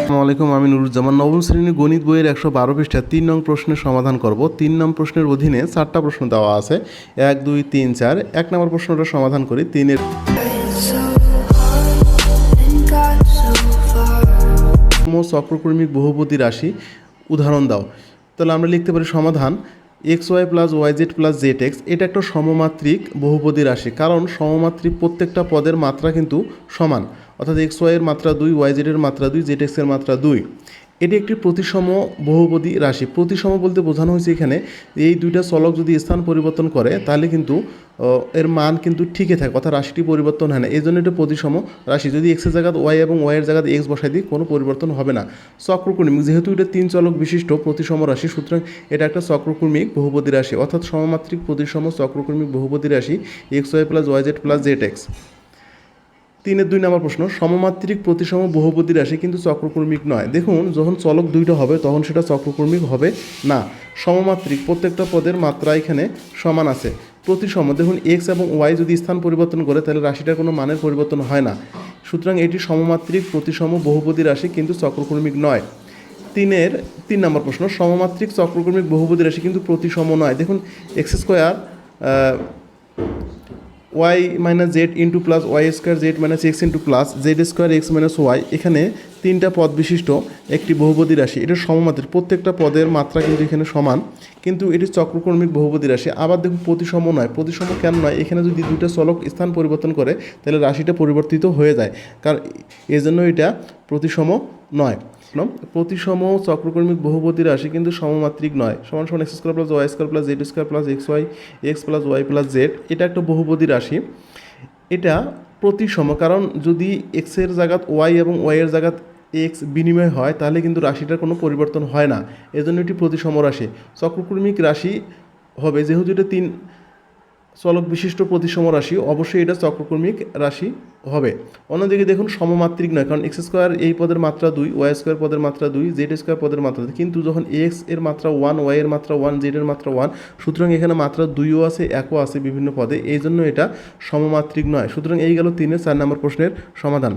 আসসালামু আলাইকুম, আমি নুরুজ্জামান। নবম শ্রেণীর গণিত বইয়ের 112 পৃষ্ঠা 3 নং প্রশ্নের সমাধান করব। 3 নং প্রশ্নের অধীনে 4টা প্রশ্ন দেওয়া আছে, 1, 2, 3, 4। 1 নম্বর প্রশ্নটা সমাধান করি। 3-এর চক্রক্রমিক বহুপদী রাশি উদাহরণ দাও। তাহলে আমরা লিখতে পারি সমাধান xy plus yz plus zx। এটা একটা সমমাত্রিক বহুপদী রাশি, কারণ সমমাত্রিক প্রত্যেকটা পদের মাত্রা কিন্তু সমান, অর্থাৎ xy এর মাত্রা 2, yz এর মাত্রা 2, zx এর মাত্রা 2। এটি একটি প্রতিসম বহুপদী রাশি। প্রতিসম বলতে বোঝানো হয়েছে এখানে এই দুইটা চলক যদি স্থান পরিবর্তন করে তাহলে কিন্তু এর মান কিন্তু ঠিকই থাকে, অর্থাৎ রাশিটি পরিবর্তন হয় না। এই জন্য এটা প্রতিসম রাশি। যদি এক্সের জায়গায় ওয়াই এবং ওয়াইয়ের জায়গায় এক্স বসাই দিই কোনো পরিবর্তন হবে না। চক্রক্রমিক, যেহেতু এটা 3 চলক বিশিষ্ট প্রতিসম রাশি, সুতরাং এটা একটা চক্রক্রমিক বহুপদী রাশি, অর্থাৎ সমমাত্রিক প্রতিসম চক্রক্রমিক বহুপদী রাশি xy plus yz plus zx। 3-এর 2 নম্বর প্রশ্ন, সমমাত্রিক প্রতিসম বহুপদী রাশি কিন্তু চক্রক্রমিক নয়। দেখুন, যখন চলক দুইটা হবে তখন সেটা চক্রক্রমিক হবে না। সমমাত্রিক প্রত্যেকটা পদের মাত্রা এখানে সমান আছে। প্রতিসম, দেখুন এক্স এবং ওয়াই যদি স্থান পরিবর্তন করে তাহলে রাশিটার কোনো মানের পরিবর্তন হয় না। সুতরাং এটি সমমাত্রিক প্রতিসম বহুপদী রাশি কিন্তু চক্রক্রমিক নয়। 3-এর 3 নম্বর প্রশ্ন, সমমাত্রিক চক্রক্রমিক বহুপদী রাশি কিন্তু প্রতিসম নয়। দেখুন x square y minus z into plus y square z minus x into plus z square x minus y, এখানে 3টা পদ বিশিষ্ট একটি বহুপদী রাশি। এটা সমমাত্রিক, প্রত্যেকটা পদের মাত্রা কিন্তু এখানে সমান, কিন্তু এটি চক্রক্রমিক বহুপদী রাশি। আবার দেখুন প্রতিসম নয়। প্রতিসম কেন নয়? এখানে যদি দুইটা চলক স্থান পরিবর্তন করে তাহলে রাশিটা পরিবর্তিত হয়ে যায়, কারণ এই জন্য এটা প্রতিসম নয়। প্রতিসম চক্রক্রমিক বহুপদী রাশি কিন্তু সমমাত্রিক নয়। সমান সমান x square plus y square plus z square plus x y x plus y plus z, এটা একটা বহুপদী রাশি। এটা প্রতিসম, কারণ যদি এক্সের জায়গাত ওয়াই এবং ওয়াইয়ের জায়গাত এক্স বিনিময় হয় তাহলে কিন্তু রাশিটার কোনো পরিবর্তন হয় না। এজন্য এটি প্রতিসম রাশি। চক্রক্রমিক রাশি হবে, যেহেতু এটা 3 চলক বিশিষ্ট প্রতিসম রাশি, অবশ্যই এটা চক্রক্রমিক রাশি হবে। অন্যদিকে দেখুন সমমাত্রিক নয়, কারণ এক্স স্কোয়ার এই পদের মাত্রা 2, ওয়াই স্কোয়ার পদের মাত্রা 2, জেড স্কোয়ার পদের মাত্রা 2, কিন্তু যখন এক্স এর মাত্রা 1, ওয়াই এর মাত্রা 1, জেড এর মাত্রা 1, সুতরাং এখানে মাত্রা 2ও আছে, 1ও আছে বিভিন্ন পদে, এই জন্য এটা সমমাত্রিক নয়। সুতরাং এই গেল 3-এর 4 নম্বর প্রশ্নের সমাধান।